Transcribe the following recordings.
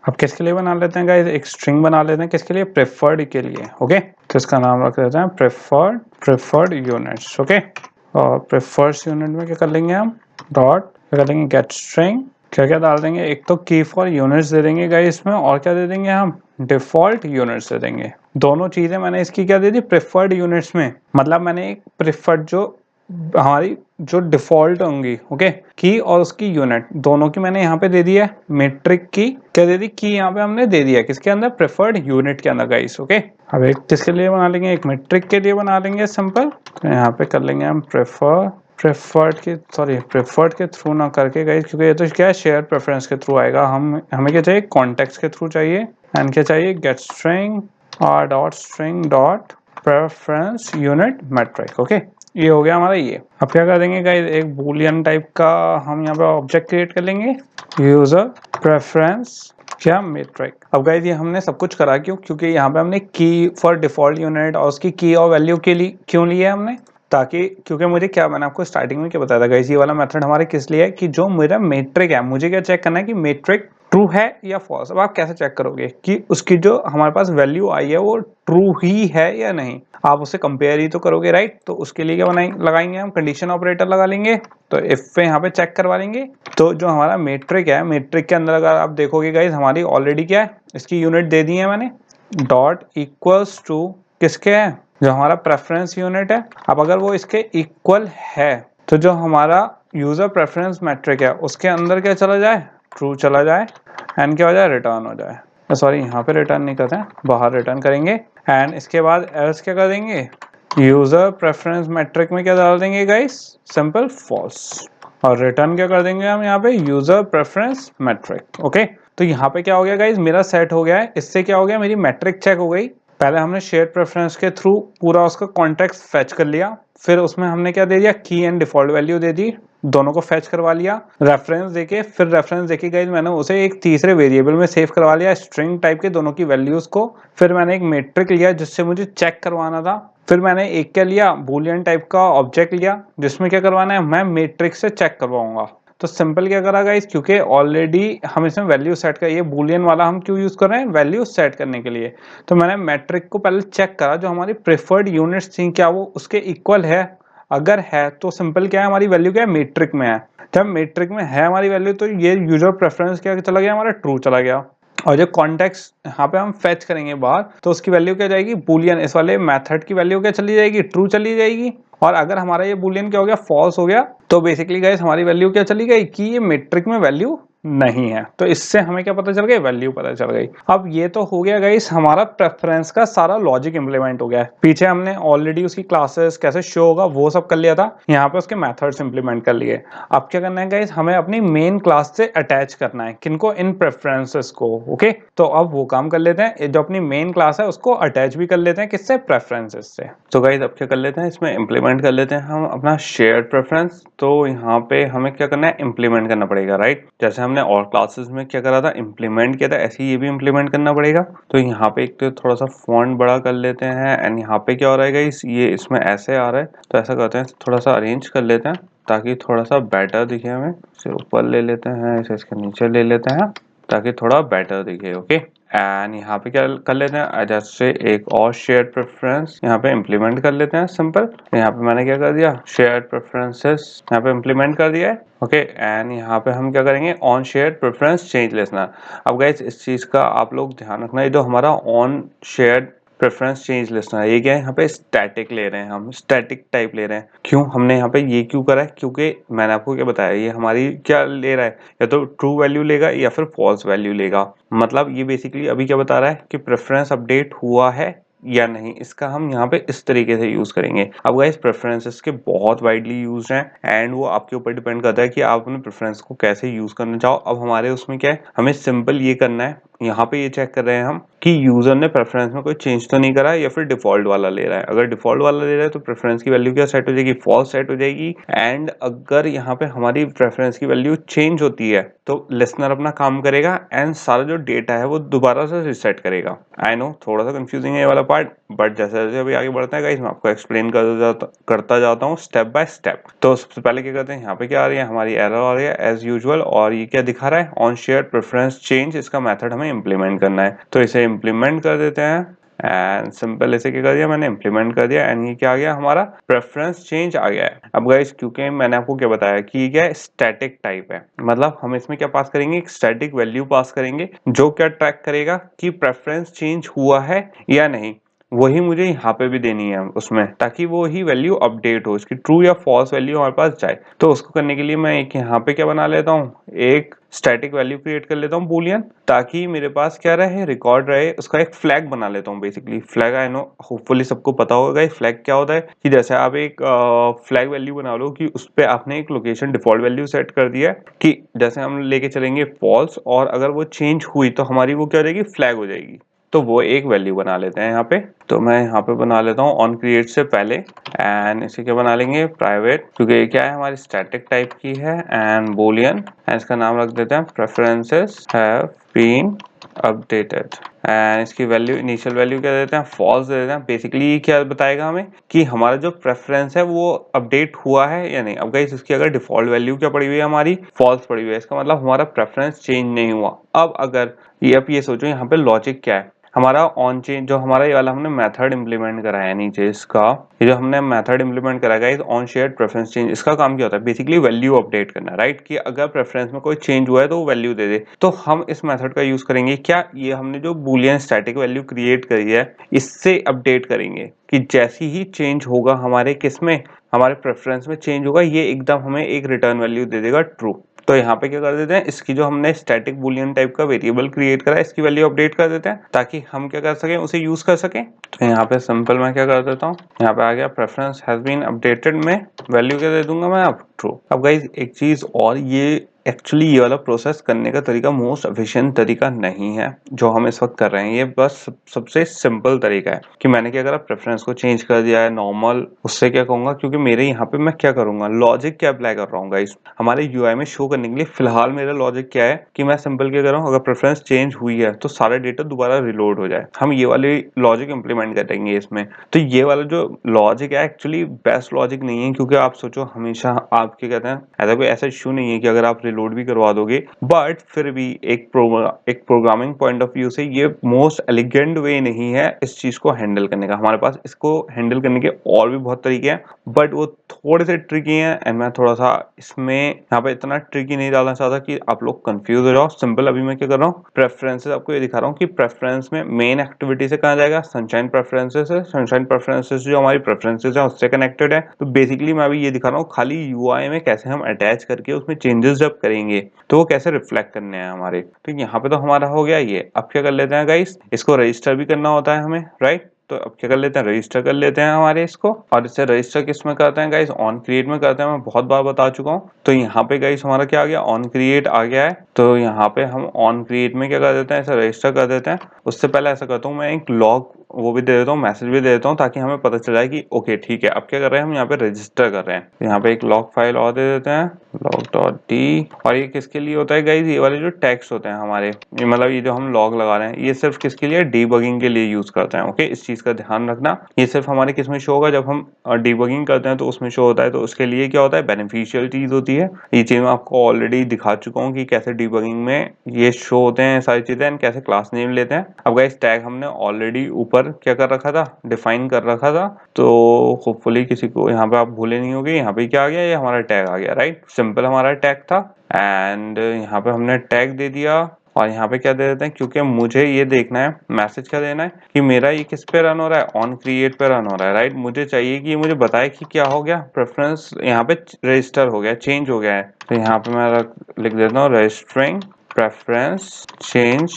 अब किसके लिए बना लेते हैं गाइस, एक स्ट्रिंग बना लेते हैं, किसके लिए, प्रेफर्ड के लिए। ओके, तो इसका नाम रख देते हैं प्रेफर्ड यूनिट्स। ओके, और प्रेफर्ड यूनिट में क्या कर लेंगे हम, डॉट क्या कर लेंगे, गेट स्ट्रिंग, क्या क्या डाल देंगे, एक तो की फॉर यूनिट्स दे देंगे गाइस इसमें, और क्या दे देंगे हम, डिफॉल्ट यूनिट्स दे देंगे। दोनों चीजें मैंने इसकी क्या दे दी, प्रेफर्ड यूनिट्स में, मतलब मैंने एक प्रेफर्ड जो हमारी जो डिफॉल्ट होंगी, ओके, की और उसकी यूनिट दोनों की मैंने यहाँ पे दे दी है, मेट्रिक की क्या दे दी, की यहाँ पे हमने दे दिया किसके अंदर, प्रेफर्ड यूनिट के अंदर गाइस। ओके, अब एक किसके लिए बना लेंगे, एक मेट्रिक के लिए बना लेंगे सिंपल, तो यहाँ पे कर लेंगे हम प्रेफर्ड के थ्रू ना करके गाइस, क्योंकि ये तो क्या है, शेयर प्रेफरेंस के थ्रू आएगा, हमें क्या चाहिए, कॉन्टेक्स्ट के थ्रू चाहिए, एंड क्या चाहिए, गेट स्ट्रिंग और dot string dot preference unit metric. Okay, ये हो गया हमारा ये। अब क्या कर देंगे गाइस, एक बूलियन टाइप का हम यहाँ पे ऑब्जेक्ट क्रिएट कर लेंगे, यूजर प्रेफरेंस क्या मेट्रिक। अब गाइस ये हमने सब कुछ करा क्यों, क्योंकि यहाँ पे हमने की फॉर डिफॉल्ट यूनिट और उसकी की और वैल्यू के लिए क्यों लिया हमने, ताकि क्योंकि मुझे क्या, मैंने आपको स्टार्टिंग में क्या बताया था गाइस, ये वाला मेथड हमारे किस लिए है कि जो मेरा मेट्रिक है, मुझे क्या चेक करना है कि मेट्रिक ट्रू है या फॉल्स। अब आप कैसे चेक करोगे कि उसकी जो हमारे पास वैल्यू आई है वो ट्रू ही है या नहीं, आप उससे कंपेयर ही तो करोगे, राइट। तो उसके लिए क्या लगाएंगे हम, कंडीशन ऑपरेटर लगा लेंगे, तो इफ पे यहाँ पे चेक करवा लेंगे, तो जो हमारा मेट्रिक है, मेट्रिक के अंदर अगर आप देखोगे गाइस, हमारी ऑलरेडी क्या है, इसकी यूनिट दे दी है मैंने, डॉट इक्वल्स टू किसके है, जो हमारा प्रेफरेंस यूनिट है। अब अगर वो इसके इक्वल है तो जो हमारा यूजर प्रेफरेंस मैट्रिक है उसके अंदर क्या चला जाए, ट्रू चला जाए, एंड क्या हो जाए, रिटर्न हो जाए, सॉरी यहाँ पे रिटर्न नहीं करते हैं, बाहर रिटर्न करेंगे, एंड इसके बाद एल्स क्या कर देंगे, यूजर प्रेफरेंस मैट्रिक में क्या डाल देंगे गाइस, सिंपल फॉल्स, और रिटर्न क्या कर देंगे हम यहाँ पे, यूजर प्रेफरेंस मैट्रिक। ओके, तो यहाँ पे क्या हो गया गाइस, मेरा सेट हो गया है, इससे क्या हो गया, मेरी मैट्रिक चेक हो गई। पहले हमने शेयर प्रेफरेंस के थ्रू पूरा उसका कॉन्टेक्स्ट फेच कर लिया, फिर उसमें हमने क्या दे दिया, की एंड डिफॉल्ट वैल्यू दे दी, दोनों को फेच करवा लिया, रेफरेंस देके, फिर रेफरेंस देके गाइस मैंने उसे एक तीसरे वेरिएबल में सेव करवा लिया, स्ट्रिंग टाइप के दोनों की वैल्यूज को, फिर मैंने एक मैट्रिक लिया जिससे मुझे चेक करवाना था, फिर मैंने एक क्या लिया, बूलियन टाइप का ऑब्जेक्ट लिया जिसमें क्या करवाना है, मैं मैट्रिक्स से चेक करवाऊंगा। तो सिंपल क्या करा गाइस, क्योंकि ऑलरेडी हम इसमें वैल्यू सेट कर, ये बूलियन वाला हम क्यों यूज कर रहे हैं, वैल्यू सेट करने के लिए। तो मैंने मैट्रिक को पहले चेक करा, जो हमारी प्रेफर्ड यूनिट्स थी क्या वो उसके इक्वल है, अगर है तो सिंपल क्या है, हमारी वैल्यू क्या है, मैट्रिक में है, जब मैट्रिक में है हमारी वैल्यू तो ये यूजर प्रेफरेंस क्या चला गया, हमारा ट्रू चला गया, और जो कॉन्टेक्स्ट यहाँ पे हम फेच करेंगे बाहर, तो उसकी वैल्यू क्या जाएगी, बूलियन, इस वाले मेथड की वैल्यू क्या चली जाएगी, ट्रू चली जाएगी। और अगर हमारा ये बूलियन क्या हो गया, फॉल्स हो गया, तो बेसिकली गाइस हमारी वैल्यू क्या चली गई, कि ये मैट्रिक में वैल्यू नहीं है। तो इससे हमें क्या पता चल गई, वैल्यू पता चल गई। अब ये तो हो गया गाइस, हमारा प्रेफरेंस का सारा लॉजिक इंप्लीमेंट हो गया है। पीछे हमने ऑलरेडी उसकी क्लासेस कैसे शो होगा वो सब कर लिया था, यहाँ पे उसके मेथड्स इंप्लीमेंट कर लिए। अब क्या करना है गाइस, हमें अपनी मेन क्लास से अटैच करना है, किनको, इन प्रेफरेंसेस को। ओके, तो अब वो काम कर लेते हैं, जो अपनी मेन क्लास है उसको अटैच भी कर लेते हैं, किससे, प्रेफरेंसेस से। तो गाइस अब क्या कर लेते हैं, इसमें इंप्लीमेंट कर लेते हैं हम अपना शेयर्ड प्रेफरेंस। तो यहाँ पे हमें क्या करना है, इंप्लीमेंट करना पड़ेगा, राइट। जैसे हमने और क्लासेस में क्या करा था, इंप्लीमेंट किया था, ऐसे ही ये भी इंप्लीमेंट करना पड़ेगा। तो यहाँ पे एक तो थोड़ा सा फॉन्ट बड़ा कर लेते हैं, एंड यहाँ पे क्या हो रहा है गाइस, ये इसमें ऐसे आ रहा है, तो ऐसा करते हैं, थोड़ा सा अरेंज कर लेते हैं ताकि थोड़ा सा बेटर दिखे हमें। इसे ऊपर ले लेते हैं, इसे इसके नीचे ले लेते हैं ताकि थोड़ा बेटर दिखे। ओके, एंड यहाँ पे क्या कर लेते हैं, जैसे एक और शेयर्ड प्रेफरेंस यहाँ पे इंप्लीमेंट कर लेते हैं सिंपल। यहाँ पे मैंने क्या कर दिया, शेयर्ड प्रेफरेंसेस यहाँ पे इंप्लीमेंट कर दिया है। ओके, एंड यहाँ पे हम क्या करेंगे, on shared preference change listener. अब गाइस इस चीज का आप लोग ध्यान रखना, ये जो हमारा on shared preference change list है, ये क्या है, यहाँ पे स्टैटिक ले रहे हैं, हम स्टैटिक टाइप ले रहे हैं। क्यों हमने यहाँ पे ये क्यों करा है, क्योंकि मैंने आपको क्या बताया, ये हमारी क्या ले रहा है, या तो ट्रू वैल्यू लेगा या फिर फॉल्स वैल्यू लेगा। मतलब ये बेसिकली अभी क्या बता रहा है कि प्रेफरेंस अपडेट हुआ है या नहीं, इसका हम यहाँ पे इस तरीके से यूज करेंगे। अब गाइस प्रेफरेंसेस के बहुत वाइडली यूज हैं, एंड वो आपके ऊपर डिपेंड करता है कि आप अपने प्रेफरेंस को कैसे यूज करना चाहो। अब हमारे उसमें क्या है, हमें सिंपल ये करना है, यहाँ पे ये चेक कर रहे हैं हम कि यूजर ने प्रेफरेंस में कोई चेंज तो नहीं करा है या फिर डिफॉल्ट वाला ले रहा है। अगर डिफॉल्ट वाला ले रहा है तो प्रेफरेंस की वैल्यू क्या सेट हो जाएगी, फॉल्स सेट हो जाएगी। एंड अगर यहाँ पे हमारी प्रेफरेंस की वैल्यू चेंज होती है तो लिसनर अपना काम करेगा एंड सारा जो डेटा है वो दोबारा से रिसेट करेगा। आई नो थोड़ा सा कंफ्यूजिंग है ये वाला पार्ट, बट जैसे जैसे अभी आगे बढ़ते हैं गाइस मैं आपको एक्सप्लेन करता जाता हूँ स्टेप बाय स्टेप। तो सबसे पहले क्या करते हैं, यहाँ पे क्या आ रही है, हमारी एरर आ रही है एज यूजुअल, और ये क्या दिखा रहा है, ऑन शेयर प्रेफरेंस चेंज, इसका मेथड हमें इम्प्लीमेंट करना है। तो इसे इम्प्लीमेंट कर देते हैं एंड सिंपल ऐसे क्या कर दिया, मैंने इम्प्लीमेंट कर दिया एंड ये क्या आ गया, हमारा प्रेफरेंस चेंज आ गया है। अब गाइस क्योंकि मैंने आपको क्या बताया कि ये क्या स्टैटिक टाइप है, मतलब हम इसमें क्या पास करेंगे, एक स्टैटिक वैल्यू पास करेंगे जो क्या ट्रैक करेगा कि प्रेफरेंस चेंज हुआ है या नहीं। वही मुझे यहाँ पे भी देनी है उसमें, ताकि वो ही वैल्यू अपडेट हो, इसकी ट्रू या फॉल्स वैल्यू हमारे पास जाए। तो उसको करने के लिए मैं एक यहाँ पे क्या बना लेता हूँ, एक स्टैटिक वैल्यू क्रिएट कर लेता हूँ बूलियन, ताकि मेरे पास क्या रहे, रिकॉर्ड रहे। उसका एक फ्लैग बना लेता हूँ basically. Flag I know hopefully सबको पता होगा फ्लैग क्या होता है, कि जैसे आप एक फ्लैग वैल्यू बना लो कि उस पर आपने एक लोकेशन डिफॉल्ट वैल्यू सेट कर दिया है कि जैसे हम लेके चलेंगे फॉल्स, और अगर वो चेंज हुई तो हमारी वो क्या हो जाएगी, फ्लैग हो जाएगी। तो वो एक वैल्यू बना लेते हैं यहाँ पे। तो मैं यहाँ पे बना लेता हूँ ऑन क्रिएट से पहले, एंड इसे क्या बना लेंगे, प्राइवेट, क्योंकि ये क्या है, हमारी स्टैटिक टाइप की है, एंड बूलियन, एंड इसका नाम रख देते हैं preferences have been updated, and इसकी वैल्यू, इनिशियल वैल्यू क्या देते हैं, फॉल्स दे देते हैं। बेसिकली ये क्या बताएगा हमें कि हमारा जो प्रेफरेंस है वो अपडेट हुआ है या नहीं। अब गाइस इसकी अगर डिफॉल्ट वैल्यू क्या पड़ी हुई है, हमारी फॉल्स पड़ी हुई है, इसका मतलब हमारा प्रेफरेंस चेंज नहीं हुआ। अब अगर ये, अब ये सोचो यहाँ पे लॉजिक क्या है हमारा, ऑन चेंज जो हमारा ये वाला हमने मेथड इंप्लीमेंट करा है नीचे, इसका ये जो हमने मेथड इंप्लीमेंट करा है ऑन शेयर प्रेफरेंस चेंज, इसका काम क्या होता है, बेसिकली वैल्यू अपडेट करना, राइट, कि अगर प्रेफरेंस में कोई चेंज हुआ है तो वो वैल्यू दे दे। तो हम इस मेथड का यूज करेंगे क्या, ये हमने जो बूलियन स्टैटिक वैल्यू क्रिएट करी है इससे अपडेट करेंगे कि जैसी ही चेंज होगा हमारे किसमें, हमारे प्रेफरेंस में चेंज होगा, ये एकदम हमें एक रिटर्न वैल्यू दे देगा ट्रू। तो यहाँ पे क्या कर देते हैं, इसकी जो हमने स्टैटिक बूलियन टाइप का वेरिएबल क्रिएट करा है इसकी वैल्यू अपडेट कर देते हैं, ताकि हम क्या कर सकें, उसे यूज कर सकें। तो यहाँ पे सिंपल मैं क्या कर देता हूँ, यहाँ पे आ गया प्रेफरेंस हैज बीन अपडेटेड में वैल्यू क्या दे दूंगा मैं, अब ट्रू। अब गाइस एक चीज और, ये एक्चुअली ये वाला प्रोसेस करने का तरीका मोस्ट एफिशिएंट तरीका नहीं है जो हम इस वक्त कर रहे हैं। ये बस सबसे सिंपल तरीका है कि मैंने क्या करा, प्रेफरेंस को चेंज कर दिया है नॉर्मल, उससे क्या कहूंगा, क्योंकि मेरे यहाँ पे मैं क्या करूंगा, लॉजिक क्या अप्लाई कर रहा हूँ गाइस हमारे यूआई में शो करने के लिए। फिलहाल मेरा लॉजिक क्या है कि मैं सिंपल क्या कर रहा हूँ, अगर प्रेफरेंस चेंज हुई है तो सारा डेटा दोबारा रिलोड हो जाए, हम ये वाली लॉजिक इंप्लीमेंट करेंगे इसमें। तो ये वाला जो लॉजिक है एक्चुअली बेस्ट लॉजिक नहीं है, क्योंकि आप सोचो हमेशा आप क्या कहते हैं, ऐसा कोई ऐसा इशू नहीं है कि अगर आप रिलोड भी करवा दोगे, बट फिर भी एक प्रोग्रामिंग पॉइंट ऑफ व्यू से ये मोस्ट एलिगेंट वे नहीं है इस चीज को हैंडल करने का। हमारे पास इसको हैंडल करने के और भी बहुत तरीके हैं, बट वो थोड़े से ट्रिकी हैं, एंड मैं थोड़ा सा इसमें यहाँ पे इतना ट्रिकी नहीं डालना चाहता कि आप लोग कंफ्यूज हो जाओ। सिंपल अभी मैं क्या कर रहा हूँ, प्रेफरेंसेस आपको ये दिखा रहा हूँ कि प्रेफरेंस में मेन एक्टिविटी से कहा जाएगा, सनशाइन प्रेफरेंसेस है, सनशाइन प्रेफरेंसेस जो हमारी प्रेफरेंसेस है उससे कनेक्टेड है। तो बेसिकली मैं अभी ये दिखा रहा हूँ खाली यूआई में कैसे हम अटैच करके उसमें चेंजेस जब करेंगे तो वो कैसे रिफ्लेक्ट करने हैं हमारे। तो यहाँ पे तो हमारा हो गया ये। अब क्या कर लेते हैं गाइस, इसको रजिस्टर भी करना होता है हमें, राइट। तो अब क्या कर लेते हैं, रजिस्टर कर लेते हैं हमारे इसको, और इससे रजिस्टर किस में करते हैं गाइस, ऑन क्रिएट में करते हैं। मैं बहुत बार बता चुका हूँ। तो यहाँ पे गाइस हमारा क्या आ गया, ऑन क्रिएट आ गया है। तो यहाँ पे हम ऑन क्रिएट में क्या कर देते हैं, ऐसा रजिस्टर कर देते हैं। उससे पहले ऐसा करता हूँ मैं एक लॉग वो भी दे देता हूँ, मैसेज भी दे देता हूँ, ताकि हमें पता चल जाए कि ओके ठीक है अब क्या कर रहे हैं, हम यहाँ पे रजिस्टर कर रहे हैं। तो यहाँ पे एक लॉग फाइल और दे देते हैं, log.d। और ये किसके लिए होता है गाइस, ये वाले जो टैग्स होते हैं हमारे, ये मतलब ये जो हम लॉग लगा रहे हैं ये सिर्फ किसके लिए, डीबगिंग के लिए यूज करते हैं। ओके, इस चीज का ध्यान रखना। ये सिर्फ हमारे किस में शो होगा, जब हम डीबगिंग करते हैं तो उसमें शो होता है। तो उसके लिए क्या होता है, बेनिफिशियल चीज होती है। ये चीज मैं आपको ऑलरेडी दिखा चुका हूँ कि कैसे डीबगिंग में ये शो होते हैं सारी चीजें, एंड कैसे क्लास नेम लेते हैं। अब गाइस टैग हमने ऑलरेडी ऊपर क्या कर रखा था, डिफाइन कर रखा था। तो होपफुली किसी को यहाँ पे आप भूले नहीं होगे। यहाँ पे क्या आ गया, ये हमारा टैग आ गया, राइट। सिंपल हमारा टैग था, एंड यहाँ पे हमने टैग दे दिया। और यहाँ पे क्या दे देते हैं, क्योंकि मुझे ये देखना है, मैसेज क्या देना है कि मेरा ये किस पे रन हो रहा है, ऑन क्रिएट पे रन हो रहा है, राइट। मुझे चाहिए कि ये मुझे बताए कि क्या हो गया, प्रेफरेंस यहाँ पे रजिस्टर हो गया, चेंज हो गया है। तो यहाँ पे मैं लिख देता हूँ registering preference change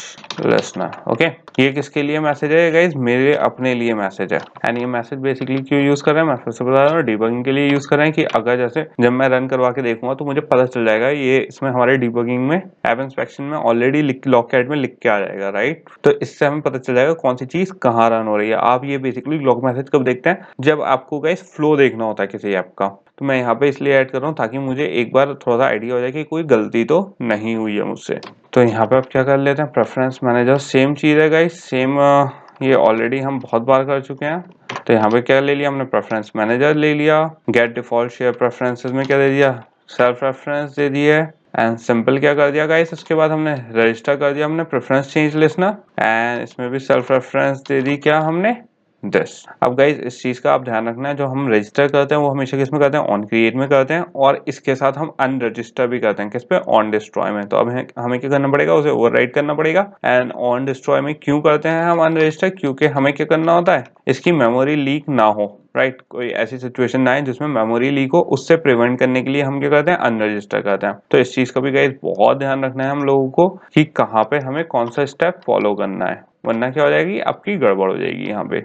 listener. Okay, ये किसके लिए मैसेज है गाइस, मेरे अपने लिए मैसेज है। एंड ये मैसेज बेसिकली क्यों यूज कर रहे हैं, मैं फिर से बता रहा हूँ, डिबगिंग के लिए यूज कर रहे हैं, कि अगर जैसे जब मैं रन करवा के देखूंगा तो मुझे पता चल जाएगा, ये इसमें हमारे डिबगिंग में ऐप इंस्पेक्शन में ऑलरेडी लॉग कैट में लिख के आ जाएगा, राइट। तो इससे हमें पता चल जाएगा कौन सी चीज कहाँ रन हो रही है। आप ये बेसिकली लॉग मैसेज कब देखते हैं, जब आपको गाइस फ्लो देखना होता है किसी ऐप का। तो मैं यहाँ पे इसलिए ऐड कर रहा हूँ ताकि मुझे एक बार थोड़ा सा आइडिया हो जाए कि कोई गलती तो नहीं हुई है मुझसे। तो यहाँ पे आप क्या कर लेते हैं, प्रेफरेंस मैनेजर, सेम चीज है गाइस, सेम ये ऑलरेडी हम बहुत बार कर चुके हैं। तो यहाँ पे क्या ले लिया हमने, प्रेफरेंस मैनेजर ले लिया, गेट डिफॉल्ट शेयर प्रेफरेंसेस में क्या दे दिया, सेल्फ रेफरेंस दे दिए एंड सिंपल क्या कर दिया गाइस, उसके बाद हमने रजिस्टर कर दिया हमने प्रेफरेंस चेंज लिस्टनर एंड इसमें भी सेल्फ रेफरेंस दे दी क्या हमने, दिस। अब गाइज इस चीज का आप ध्यान रखना है, जो हम रजिस्टर करते हैं वो हमेशा किस में करते हैं, ऑन क्रिएट में करते हैं, और इसके साथ हम अनरजिस्टर भी करते हैं किस पे, ऑन डिस्ट्रॉय में। तो अब हमें क्या करना पड़ेगा, उसे ओवरराइट करना पड़ेगा। एंड ऑन डिस्ट्रॉय में क्यों करते हैं हम अनरजिस्टर, क्योंकि हमें क्या करना होता है, इसकी मेमोरी लीक ना हो, राइट। कोई ऐसी सिचुएशन ना है जिसमें मेमोरी लीक हो, उससे प्रिवेंट करने के लिए हम क्या करते हैं, अनरजिस्टर करते हैं। तो इस चीज का भी गाइज बहुत ध्यान रखना है हम लोगों को कि कहाँ पे हमें कौन सा स्टेप फॉलो करना है, वरना क्या हो जाएगी, आपकी गड़बड़ हो जाएगी यहाँ पे।